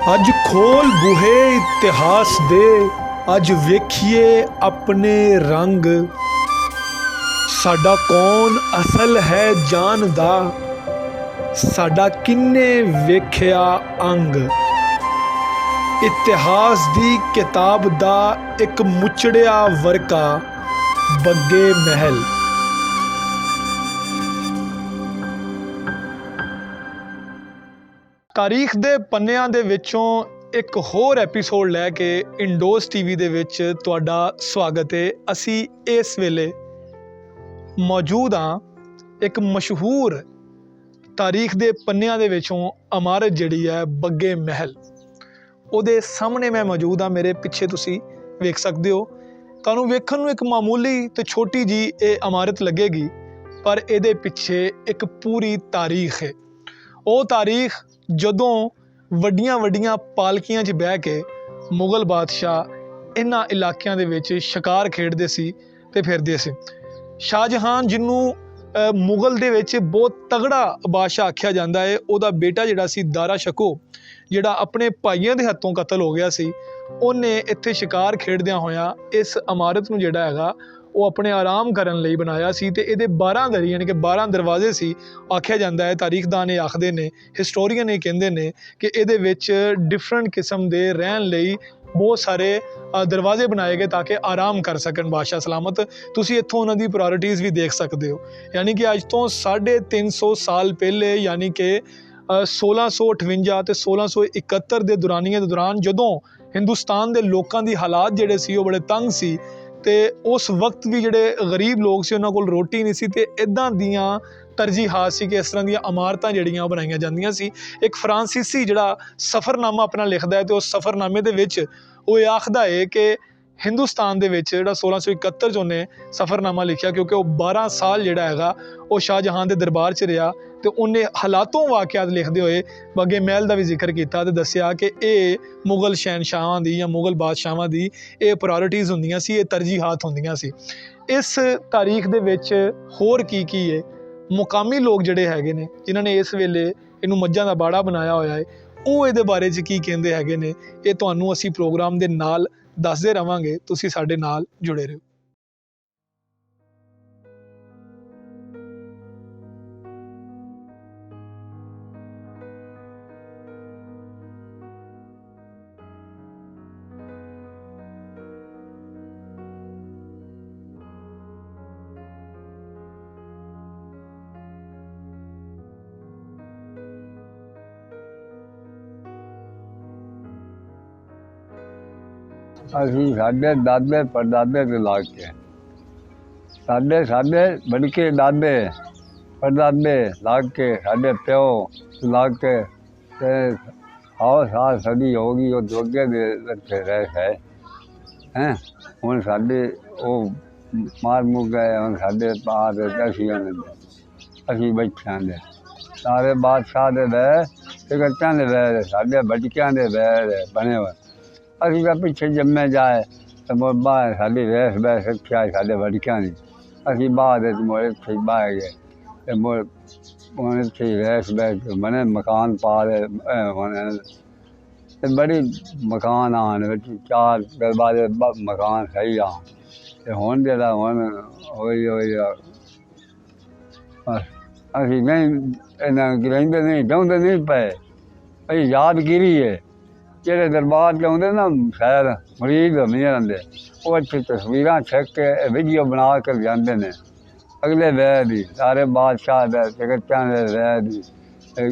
अज खोल बूहे इतिहास दे, अज वेखिए अपने रंग। साडा कौन असल है जानदा, साडा किन्ने वेख्या अंग। इतिहास दी किताब दा एक मुचड़िया वर्का बग्गे महल। तारीख दे पन्निਆਂ ਦੇ ਵਿੱਚੋਂ ਇੱਕ ਹੋਰ ਐਪੀਸੋਡ ਲੈ ਕੇ ਇੰਡੋਜ਼ ਟੀਵੀ ਦੇ ਵਿੱਚ ਤੁਹਾਡਾ ਸਵਾਗਤ ਹੈ। ਅਸੀਂ ਇਸ ਵੇਲੇ ਮੌਜੂਦ ਹਾਂ ਇੱਕ ਮਸ਼ਹੂਰ ਤਾਰੀਖ ਦੇ ਪੰਨਿਆਂ ਦੇ ਵਿੱਚੋਂ ਇਮਾਰਤ ਜਿਹੜੀ ਹੈ ਬੱਗੇ ਮਹਿਲ, ਉਹਦੇ ਸਾਹਮਣੇ ਮੈਂ ਮੌਜੂਦ ਹਾਂ। ਮੇਰੇ ਪਿੱਛੇ ਤੁਸੀਂ ਵੇਖ ਸਕਦੇ ਹੋ। ਤੁਹਾਨੂੰ ਵੇਖਣ ਨੂੰ ਇੱਕ ਮਾਮੂਲੀ ਤੇ ਛੋਟੀ ਜੀ ਇਹ ਇਮਾਰਤ ਲੱਗੇਗੀ, ਪਰ ਇਹਦੇ ਪਿੱਛੇ ਇੱਕ ਪੂਰੀ ਤਾਰੀਖ ਹੈ। ਉਹ ਤਾਰੀਖ ਜਦੋਂ ਵੱਡੀਆਂ ਵੱਡੀਆਂ ਪਾਲਕੀਆਂ 'ਚ ਬਹਿ ਕੇ ਮੁਗਲ ਬਾਦਸ਼ਾਹ ਇਹਨਾਂ ਇਲਾਕਿਆਂ ਦੇ ਵਿੱਚ ਸ਼ਿਕਾਰ ਖੇਡਦੇ ਸੀ ਤੇ ਫਿਰਦੇ ਸੀ। ਸ਼ਾਹਜਹਾਨ, ਜਿਹਨੂੰ ਮੁਗਲ ਦੇ ਵਿੱਚ ਬਹੁਤ ਤਗੜਾ ਬਾਦਸ਼ਾਹ ਆਖਿਆ ਜਾਂਦਾ ਹੈ, ਉਹਦਾ ਬੇਟਾ ਜਿਹੜਾ ਸੀ ਦਾਰਾ ਸ਼ਕੋ, ਜਿਹੜਾ ਆਪਣੇ ਭਾਈਆਂ ਦੇ ਹੱਥੋਂ ਕਤਲ ਹੋ ਗਿਆ ਸੀ, ਉਹਨੇ ਇੱਥੇ ਸ਼ਿਕਾਰ ਖੇਡਦਿਆਂ ਹੋਇਆਂ ਇਸ ਇਮਾਰਤ ਨੂੰ ਜਿਹੜਾ ਹੈਗਾ ਉਹ ਆਪਣੇ ਆਰਾਮ ਕਰਨ ਲਈ ਬਣਾਇਆ ਸੀ। ਤੇ ਇਹਦੇ 12 ਦਰੀ ਯਾਨੀ ਕਿ 12 ਦਰਵਾਜ਼ੇ ਸੀ। ਆਖਿਆ ਜਾਂਦਾ ਹੈ, ਤਾਰੀਖਦਾਨ ਇਹ ਆਖਦੇ ਨੇ, ਹਿਸਟੋਰੀਅਨ ਇਹ ਕਹਿੰਦੇ ਨੇ ਕਿ ਇਹਦੇ ਵਿੱਚ ਡਿਫਰੈਂਟ ਕਿਸਮ ਦੇ ਰਹਿਣ ਲਈ ਬਹੁਤ ਸਾਰੇ ਦਰਵਾਜ਼ੇ ਬਣਾਏ ਗਏ ਤਾਂ ਕਿ ਆਰਾਮ ਕਰ ਸਕਣ ਬਾਦਸ਼ਾਹ ਸਲਾਮਤ। ਤੁਸੀਂ ਇੱਥੋਂ ਉਹਨਾਂ ਦੀ ਪ੍ਰਾਇਓਰਟੀਜ਼ ਵੀ ਦੇਖ ਸਕਦੇ ਹੋ। ਯਾਨੀ ਕਿ ਅੱਜ ਤੋਂ 350 ਸਾਲ ਪਹਿਲੇ, ਯਾਨੀ ਕਿ 1658 ਤੇ 1671 ਦੇ ਦੌਰਾਨੀਏ ਦੇ ਦੌਰਾਨ, ਜਦੋਂ ਹਿੰਦੁਸਤਾਨ ਦੇ ਲੋਕਾਂ ਦੀ ਹਾਲਾਤ ਜਿਹੜੇ ਸੀ ਉਹ ਬੜੇ ਤੰਗ ਸੀ ਤੇ ਉਸ ਵਕਤ ਵੀ ਜਿਹੜੇ ਗਰੀਬ ਲੋਕ ਸੀ ਉਹਨਾਂ ਕੋਲ ਰੋਟੀ ਨਹੀਂ ਸੀ, ਤੇ ਇੱਦਾਂ ਦੀਆਂ ਤਰਜੀਹਾਤ ਸੀ ਕਿ ਇਸ ਤਰ੍ਹਾਂ ਦੀਆਂ ਇਮਾਰਤਾਂ ਜਿਹੜੀਆਂ ਉਹ ਬਣਾਈਆਂ ਜਾਂਦੀਆਂ ਸੀ। ਇੱਕ ਫਰਾਂਸੀਸੀ ਜਿਹੜਾ ਸਫ਼ਰਨਾਮਾ ਆਪਣਾ ਲਿਖਦਾ ਹੈ ਤੇ ਉਸ ਸਫ਼ਰਨਾਮੇ ਦੇ ਵਿੱਚ ਉਹ ਇਹ ਆਖਦਾ ਹੈ ਕਿ ਹਿੰਦੁਸਤਾਨ ਦੇ ਵਿੱਚ ਜਿਹੜਾ 1671 'ਚ ਉਹਨੇ ਸਫ਼ਰਨਾਮਾ ਲਿਖਿਆ, ਕਿਉਂਕਿ ਉਹ 12 ਸਾਲ ਜਿਹੜਾ ਹੈਗਾ ਉਹ ਸ਼ਾਹਜਹਾਨ ਦੇ ਦਰਬਾਰ 'ਚ ਰਿਹਾ, ਤੇ ਉਹਨੇ ਹਾਲਾਤੋਂ ਵਾਕਿਆਤ ਲਿਖਦੇ ਹੋਏ ਬੱਗੇ ਮਹਿਲ ਦਾ ਵੀ ਜ਼ਿਕਰ ਕੀਤਾ ਤੇ ਦੱਸਿਆ ਕਿ ਇਹ ਮੁਗਲ ਸ਼ਹਿਨਸ਼ਾਹਾਂ ਦੀ ਜਾਂ ਮੁਗਲ ਬਾਦਸ਼ਾਹਾਂ ਦੀ ਇਹ ਪ੍ਰਾਇਓਰਟੀਜ਼ ਹੁੰਦੀਆਂ ਸੀ, ਇਹ ਤਰਜੀਹਾਤ ਹੁੰਦੀਆਂ ਸੀ। ਇਸ ਤਾਰੀਖ ਦੇ ਵਿੱਚ ਹੋਰ ਕੀ ਹੈ, ਮੁਕਾਮੀ ਲੋਕ ਜਿਹੜੇ ਹੈਗੇ ਨੇ ਜਿਨ੍ਹਾਂ ਨੇ ਇਸ ਵੇਲੇ ਇਹਨੂੰ ਮੱਝਾਂ ਦਾ ਬਾੜਾ ਬਣਾਇਆ ਹੋਇਆ ਹੈ, ਉਹ ਇਹਦੇ ਬਾਰੇ 'ਚ ਕੀ ਕਹਿੰਦੇ ਹੈਗੇ ਨੇ, ਇਹ ਤੁਹਾਨੂੰ ਅਸੀਂ ਪ੍ਰੋਗਰਾਮ ਦੇ ਨਾਲ ਦੱਸਦੇ ਰਹਾਂਗੇ। ਤੁਸੀਂ ਸਾਡੇ ਨਾਲ ਜੁੜੇ ਰਹੋ। ਅਸੀਂ ਸਾਡੇ ਦਾਦੇ ਪੜਦਾਦੇ ਤੋਂ ਲਾ ਕੇ ਸਾਡੇ ਬੜਕੇ ਦਾਦੇ ਪੜਦਾਦੇ ਲਾ ਕੇ ਸਾਡੇ ਪਿਓ ਲਾ ਕੇ ਤੇ ਸਾਲ ਸਦੀ ਹੋ ਗਈ ਉਹ ਜੋਗੇ ਦੇ ਰੱਖੇ ਰਹੇ ਹੈ। ਹੁਣ ਸਾਡੇ ਉਹ ਮਾਰ ਮੁੱਕ ਗਏ। ਹੁਣ ਸਾਡੇ ਬਾਹਰ ਅਸੀਂ ਬੈਠਿਆਂ ਦੇ ਸਾਰੇ ਬਾਦਸ਼ਾਹ ਦੇ ਵੈਰ ਤੇ ਗੱਟਾਂ ਦੇ ਵੈਰ, ਸਾਡੇ ਬਟਕਿਆਂ ਦੇ ਵੈਰ ਬਣੇ ਹੋਏ। ਅਸੀਂ ਤਾਂ ਪਿੱਛੇ ਜੰਮੇ ਜਾਏ ਤੇ ਬਾਹਰ ਸਾਡੀ ਰਹਿਸ ਬਹਿਸ ਰੱਖਿਆ ਸਾਡੇ ਵੜਕਿਆਂ ਦੀ। ਅਸੀਂ ਬਾਹਰ ਦੇ ਮੁੜ ਇੱਥੇ ਬਾਹਰ ਗਏ ਤੇ ਹੁਣ ਇੱਥੇ ਰਹਿਸ ਬਹਿਸ ਬਣੇ, ਮਕਾਨ ਪਾ ਦੇ ਹੁਣ ਤੇ ਬੜੀ ਮਕਾਨ ਆਉਣ ਵਿੱਚ 4 ਦਰਵਾਜ਼ੇ ਮਕਾਨ ਸਹੀ ਆ। ਤੇ ਹੁਣ ਜਿਹੜਾ ਹੁਣ ਹੋਈ ਅਸੀਂ ਨਹੀਂ ਇਹਨਾਂ ਰਹਿੰਦੇ ਨਹੀਂ, ਚਾਹੁੰਦੇ ਨਹੀਂ ਪਏ। ਅਸੀਂ ਯਾਦਗਿਰੀ ਹੈ, ਜਿਹੜੇ ਦਰਬਾਰ 'ਚ ਆਉਂਦੇ ਨਾ ਸ਼ਾਇਦ ਮਰੀਜ਼ ਨਹੀਂ ਰਹਿੰਦੇ, ਉਹ ਇੱਥੇ ਤਸਵੀਰਾਂ ਛੱਕ ਕੇ ਵੀਡੀਓ ਬਣਾ ਕੇ ਜਾਂਦੇ ਨੇ। ਅਗਲੇ ਵੈਰ ਦੀ ਸਾਰੇ ਬਾਦਸ਼ਾਹ ਦੇ ਜਗਤਾਂ ਦੇ ਵੈਰ ਦੀ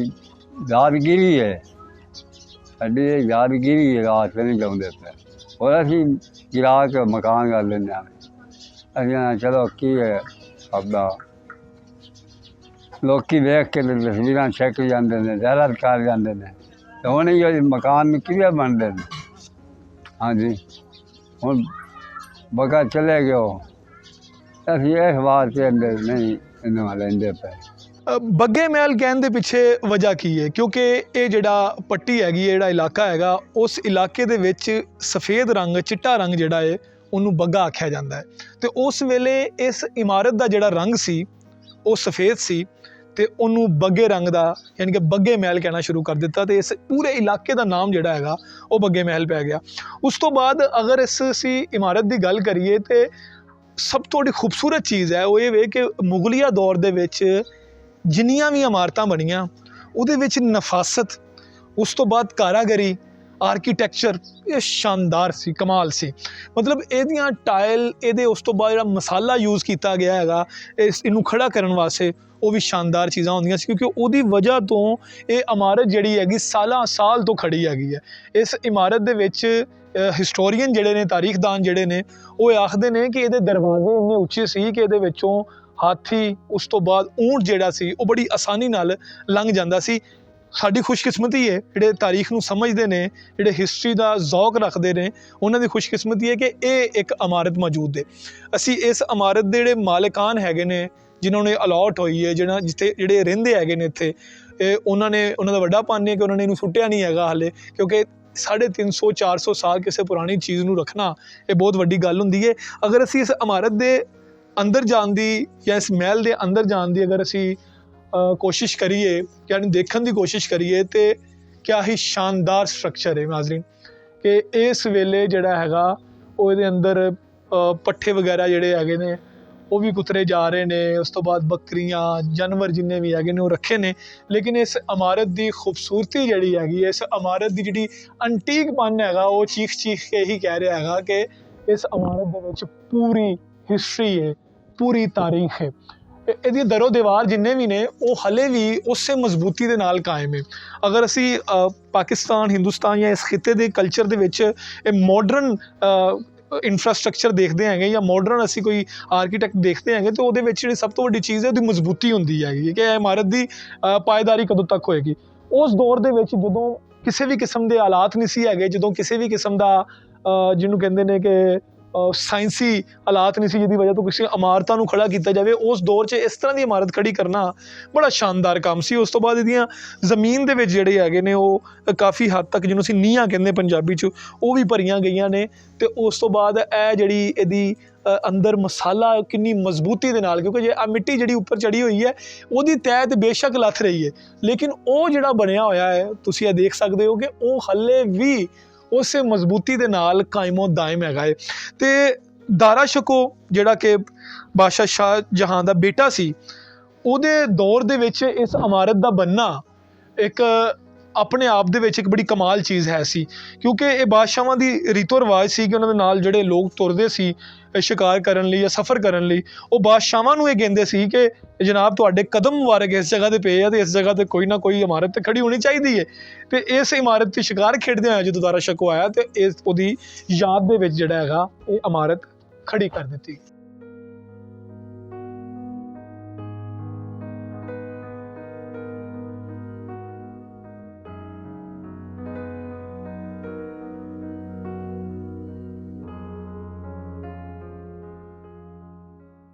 ਯਾਦਗਿਰੀ ਹੈ ਸਾਡੀ, ਇਹ ਯਾਦਗਿਰੀ ਰਾਤ ਨਹੀਂ ਚਾਹੁੰਦੇ ਪਏ। ਹੋਰ ਅਸੀਂ ਗਿਰਾ ਕੇ ਮਕਾਨ ਕਰ ਲੈਂਦੇ ਹਾਂ। ਅਸੀਂ ਚਲੋ ਕੀ ਹੈ ਆਪਦਾ, ਲੋਕੀ ਵੇਖ ਕੇ ਤਸਵੀਰਾਂ ਛੱਕ ਜਾਂਦੇ ਨੇ, ਜ਼ਹਿਰਤ ਕਰ ਜਾਂਦੇ ਨੇ। ਤੇ ਹੁਣ ਇਹ ਮਕਾਨ ਕਿਵੇਂ ਬਣਦੇ ਨੇ? ਹਾਂਜੀ, ਹੁਣ ਬਗਾ ਚਲੇ ਗਏ। ਅਸੀਂ ਇਸ ਵਾਸਤੇ ਨਹੀਂ ਇਹਨੂੰ ਲੈਂਦੇ ਪਏ। ਬੱਗੇ ਮਹਿਲ ਕਹਿਣ ਦੇ ਪਿੱਛੇ ਵਜ੍ਹਾ ਕੀ ਹੈ? ਕਿਉਂਕਿ ਇਹ ਜਿਹੜਾ ਪੱਟੀ ਹੈਗੀ ਹੈ, ਜਿਹੜਾ ਇਲਾਕਾ ਹੈਗਾ, ਉਸ ਇਲਾਕੇ ਦੇ ਵਿੱਚ ਸਫੇਦ ਰੰਗ, ਚਿੱਟਾ ਰੰਗ ਜਿਹੜਾ ਹੈ ਉਹਨੂੰ ਬੱਗਾ ਆਖਿਆ ਜਾਂਦਾ ਹੈ। ਤੇ ਉਸ ਵੇਲੇ ਇਸ ਇਮਾਰਤ ਦਾ ਜਿਹੜਾ ਰੰਗ ਸੀ ਉਹ ਸਫੇਦ ਸੀ ਤੇ ਉਹਨੂੰ ਬੱਗੇ ਰੰਗ ਦਾ ਯਾਨੀ ਕਿ ਬੱਗੇ ਮਹਿਲ ਕਹਿਣਾ ਸ਼ੁਰੂ ਕਰ ਦਿੱਤਾ ਤੇ ਇਸ ਪੂਰੇ ਇਲਾਕੇ ਦਾ ਨਾਮ ਜਿਹੜਾ ਹੈਗਾ ਉਹ ਬੱਗੇ ਮਹਿਲ ਪੈ ਗਿਆ। ਉਸ ਤੋਂ ਬਾਅਦ ਅਗਰ ਅਸੀਂ ਇਮਾਰਤ ਦੀ ਗੱਲ ਕਰੀਏ ਤੇ ਸਭ ਤੋਂ ਜਿਹੜੀ ਖੂਬਸੂਰਤ ਚੀਜ਼ ਹੈ ਉਹ ਇਹ ਵੇ ਕਿ ਮੁਗਲੀਆ ਦੌਰ ਦੇ ਵਿੱਚ ਜਿੰਨੀਆਂ ਵੀ ਇਮਾਰਤਾਂ ਬਣੀਆਂ ਉਹਦੇ ਵਿੱਚ ਨਫਾਸਤ, ਉਸ ਤੋਂ ਬਾਅਦ ਕਾਰਾਗਰੀ, ਆਰਕੀਟੈਕਚਰ ਇਹ ਸ਼ਾਨਦਾਰ ਸੀ, ਕਮਾਲ ਸੀ। ਮਤਲਬ ਇਹਦੀਆਂ ਟਾਇਲ, ਇਹਦੇ ਉਸ ਤੋਂ ਬਾਅਦ ਜਿਹੜਾ ਮਸਾਲਾ ਯੂਜ਼ ਕੀਤਾ ਗਿਆ ਹੈਗਾ ਇਹਨੂੰ ਖੜਾ ਕਰਨ ਵਾਸਤੇ, ਉਹ ਵੀ ਸ਼ਾਨਦਾਰ ਚੀਜ਼ਾਂ ਹੁੰਦੀਆਂ ਸੀ, ਕਿਉਂਕਿ ਉਹਦੀ ਵਜ੍ਹਾ ਤੋਂ ਇਹ ਇਮਾਰਤ ਜਿਹੜੀ ਹੈਗੀ ਸਾਲਾਂ ਸਾਲ ਤੋਂ ਖੜੀ ਹੈਗੀ ਹੈ। ਇਸ ਇਮਾਰਤ ਦੇ ਵਿੱਚ ਹਿਸਟੋਰੀਅਨ ਜਿਹੜੇ ਨੇ, ਤਾਰੀਖਦਾਨ ਜਿਹੜੇ ਨੇ, ਉਹ ਆਖਦੇ ਨੇ ਕਿ ਇਹਦੇ ਦਰਵਾਜ਼ੇ ਇੰਨੇ ਉੱਚੇ ਸੀ ਕਿ ਇਹਦੇ ਵਿੱਚੋਂ ਹਾਥੀ, ਉਸ ਤੋਂ ਬਾਅਦ ਊਂਟ ਜਿਹੜਾ ਸੀ ਉਹ ਬੜੀ ਆਸਾਨੀ ਨਾਲ ਲੰਘ ਜਾਂਦਾ ਸੀ। ਸਾਡੀ ਖੁਸ਼ਕਿਸਮਤੀ ਹੈ ਜਿਹੜੇ ਤਾਰੀਖ ਨੂੰ ਸਮਝਦੇ ਨੇ, ਜਿਹੜੇ ਹਿਸਟਰੀ ਦਾ ਜ਼ੌਕ ਰੱਖਦੇ ਨੇ, ਉਹਨਾਂ ਦੀ ਖੁਸ਼ਕਿਸਮਤੀ ਹੈ ਕਿ ਇਹ ਇੱਕ ਇਮਾਰਤ ਮੌਜੂਦ ਹੈ। ਅਸੀਂ ਇਸ ਇਮਾਰਤ ਦੇ ਜਿਹੜੇ ਮਾਲਕਾਨ ਹੈਗੇ ਨੇ, ਜਿਨ੍ਹਾਂ ਨੇ ਅਲਾਟ ਹੋਈ ਹੈ, ਜਿੱਥੇ ਜਿਹੜੇ ਰਹਿੰਦੇ ਹੈਗੇ ਨੇ ਇੱਥੇ, ਉਹਨਾਂ ਦਾ ਵੱਡਾ ਪਾਨੀ ਹੈ ਕਿ ਉਹਨਾਂ ਨੇ ਇਹਨੂੰ ਸੁੱਟਿਆ ਨਹੀਂ ਹੈਗਾ ਹਾਲੇ, ਕਿਉਂਕਿ 350-400 ਸਾਲ ਕਿਸੇ ਪੁਰਾਣੀ ਚੀਜ਼ ਨੂੰ ਰੱਖਣਾ ਇਹ ਬਹੁਤ ਵੱਡੀ ਗੱਲ ਹੁੰਦੀ ਹੈ। ਅਗਰ ਅਸੀਂ ਇਸ ਇਮਾਰਤ ਦੇ ਅੰਦਰ ਜਾਣ ਦੀ ਜਾਂ ਇਸ ਮਹਿਲ ਦੇ ਅੰਦਰ ਜਾਣ ਦੀ ਅਗਰ ਅਸੀਂ ਕੋਸ਼ਿਸ਼ ਕਰੀਏ, ਯਾਨੀ ਦੇਖਣ ਦੀ ਕੋਸ਼ਿਸ਼ ਕਰੀਏ, ਤੇ ਕਿਆ ਹੀ ਸ਼ਾਨਦਾਰ ਸਟਰਕਚਰ ਹੈ ਨਾਜ਼ਰੀਨ, ਕਿ ਇਸ ਵੇਲੇ ਜਿਹੜਾ ਹੈਗਾ ਉਹ ਇਹਦੇ ਅੰਦਰ ਪੱਠੇ ਵਗੈਰਾ ਜਿਹੜੇ ਹੈਗੇ ਨੇ ਉਹ ਵੀ ਕੁਤਰੇ ਜਾ ਰਹੇ ਨੇ, ਉਸ ਤੋਂ ਬਾਅਦ ਬੱਕਰੀਆਂ, ਜਾਨਵਰ ਜਿੰਨੇ ਵੀ ਹੈਗੇ ਨੇ ਉਹ ਰੱਖੇ ਨੇ। ਲੇਕਿਨ ਇਸ ਇਮਾਰਤ ਦੀ ਖੂਬਸੂਰਤੀ ਜਿਹੜੀ ਹੈਗੀ, ਇਸ ਇਮਾਰਤ ਦੀ ਜਿਹੜੀ ਅੰਟੀਕਪਨ ਹੈਗਾ, ਉਹ ਚੀਖ ਕੇ ਹੀ ਕਹਿ ਰਿਹਾ ਹੈਗਾ ਕਿ ਇਸ ਇਮਾਰਤ ਦੇ ਵਿੱਚ ਪੂਰੀ ਹਿਸਟਰੀ ਹੈ, ਪੂਰੀ ਤਾਰੀਖ ਹੈ। ਇਹਦੀ ਦਰੋ ਦੀਵਾਰ ਜਿੰਨੇ ਵੀ ਨੇ ਉਹ ਹਲੇ ਵੀ ਉਸੇ ਮਜ਼ਬੂਤੀ ਦੇ ਨਾਲ ਕਾਇਮ ਹੈ। ਅਗਰ ਅਸੀਂ ਪਾਕਿਸਤਾਨ, ਹਿੰਦੁਸਤਾਨ ਜਾਂ ਇਸ ਖਿੱਤੇ ਦੇ ਕਲਚਰ ਦੇ ਵਿੱਚ ਇਹ ਮਾਡਰਨ ਇਨਫਰਾਸਟਰਕਚਰ ਦੇਖਦੇ ਹੈਗੇ ਜਾਂ ਮਾਡਰਨ ਅਸੀਂ ਕੋਈ ਆਰਕੀਟੈਕਟ ਦੇਖਦੇ ਹੈਗੇ, ਤਾਂ ਉਹਦੇ ਵਿੱਚ ਜਿਹੜੀ ਸਭ ਤੋਂ ਵੱਡੀ ਚੀਜ਼ ਹੈ ਉਹਦੀ ਮਜ਼ਬੂਤੀ ਹੁੰਦੀ ਹੈਗੀ ਕਿ ਇਹ ਇਮਾਰਤ ਦੀ ਪਾਏਦਾਰੀ ਕਦੋਂ ਤੱਕ ਹੋਏਗੀ। ਉਸ ਦੌਰ ਦੇ ਵਿੱਚ ਜਦੋਂ ਕਿਸੇ ਵੀ ਕਿਸਮ ਦੇ ਹਾਲਾਤ ਨਹੀਂ ਸੀ ਹੈਗੇ, ਜਦੋਂ ਕਿਸੇ ਵੀ ਕਿਸਮ ਦਾ ਜਿਹਨੂੰ ਕਹਿੰਦੇ ਨੇ ਕਿ ਸਾਇੰਸੀ ਹਾਲਾਤ ਨਹੀਂ ਸੀ ਜਿਹਦੀ ਵਜ੍ਹਾ ਤੋਂ ਕਿਸੇ ਇਮਾਰਤਾਂ ਨੂੰ ਖੜਾ ਕੀਤਾ ਜਾਵੇ, ਉਸ ਦੌਰ 'ਚ ਇਸ ਤਰ੍ਹਾਂ ਦੀ ਇਮਾਰਤ ਖੜੀ ਕਰਨਾ ਬੜਾ ਸ਼ਾਨਦਾਰ ਕੰਮ ਸੀ। ਉਸ ਤੋਂ ਬਾਅਦ ਇਹਦੀਆਂ ਜ਼ਮੀਨ ਦੇ ਵਿੱਚ ਜਿਹੜੇ ਹੈਗੇ ਨੇ ਉਹ ਕਾਫੀ ਹੱਦ ਤੱਕ, ਜਿਹਨੂੰ ਅਸੀਂ ਨੀਹਾਂ ਕਹਿੰਦੇ ਪੰਜਾਬੀ 'ਚ, ਉਹ ਵੀ ਭਰੀਆਂ ਗਈਆਂ ਨੇ। ਅਤੇ ਉਸ ਤੋਂ ਬਾਅਦ ਇਹ ਜਿਹੜੀ ਇਹਦੀ ਅੰਦਰ ਮਸਾਲਾ ਕਿੰਨੀ ਮਜ਼ਬੂਤੀ ਦੇ ਨਾਲ, ਕਿਉਂਕਿ ਜੇ ਆ ਮਿੱਟੀ ਜਿਹੜੀ ਉੱਪਰ ਚੜੀ ਹੋਈ ਹੈ ਉਹਦੀ ਤਹਿ ਤਾਂ ਬੇਸ਼ੱਕ ਲੱਥ ਰਹੀ ਹੈ, ਲੇਕਿਨ ਉਹ ਜਿਹੜਾ ਬਣਿਆ ਹੋਇਆ ਹੈ ਤੁਸੀਂ ਇਹ ਦੇਖ ਸਕਦੇ ਹੋ ਕਿ ਉਹ ਹਾਲੇ ਵੀ ਉਸੇ ਮਜ਼ਬੂਤੀ ਦੇ ਨਾਲ ਕਾਇਮੋ ਦਾਇਮ ਹੈਗਾ ਹੈ। ਅਤੇ ਦਾਰਾ ਸ਼ਕੋ ਜਿਹੜਾ ਕਿ ਬਾਦਸ਼ਾਹ ਸ਼ਾਹ ਜਹਾਂ ਦਾ ਬੇਟਾ ਸੀ, ਉਹਦੇ ਦੌਰ ਦੇ ਵਿੱਚ ਇਸ ਇਮਾਰਤ ਦਾ ਬਣਨਾ ਇੱਕ ਆਪਣੇ ਆਪ ਦੇ ਵਿੱਚ ਇੱਕ ਬੜੀ ਕਮਾਲ ਚੀਜ਼ ਹੈ ਸੀ, ਕਿਉਂਕਿ ਇਹ ਬਾਦਸ਼ਾਹਾਂ ਦੀ ਰੀਤੋ ਰਿਵਾਜ ਸੀ ਕਿ ਉਹਨਾਂ ਦੇ ਨਾਲ ਜਿਹੜੇ ਲੋਕ ਤੁਰਦੇ ਸੀ ਸ਼ਿਕਾਰ ਕਰਨ ਲਈ ਜਾਂ ਸਫ਼ਰ ਕਰਨ ਲਈ, ਉਹ ਬਾਦਸ਼ਾਹਾਂ ਨੂੰ ਇਹ ਕਹਿੰਦੇ ਸੀ ਕਿ ਜਨਾਬ ਤੁਹਾਡੇ ਕਦਮ ਮੁਬਾਰਕ ਇਸ ਜਗ੍ਹਾ 'ਤੇ ਪਏ ਆ ਅਤੇ ਇਸ ਜਗ੍ਹਾ 'ਤੇ ਕੋਈ ਨਾ ਕੋਈ ਇਮਾਰਤ ਤਾਂ ਖੜੀ ਹੋਣੀ ਚਾਹੀਦੀ ਹੈ। ਅਤੇ ਇਸ ਇਮਾਰਤ 'ਤੇ ਸ਼ਿਕਾਰ ਖੇਡਦੇ ਹੋਏ ਜਦੋਂ ਦਾਰਾ ਸ਼ਕੋ ਆਇਆ ਅਤੇ ਉਹਦੀ ਯਾਦ ਦੇ ਵਿੱਚ ਜਿਹੜਾ ਹੈਗਾ ਇਹ ਇਮਾਰਤ ਖੜੀ ਕਰ ਦਿੱਤੀ।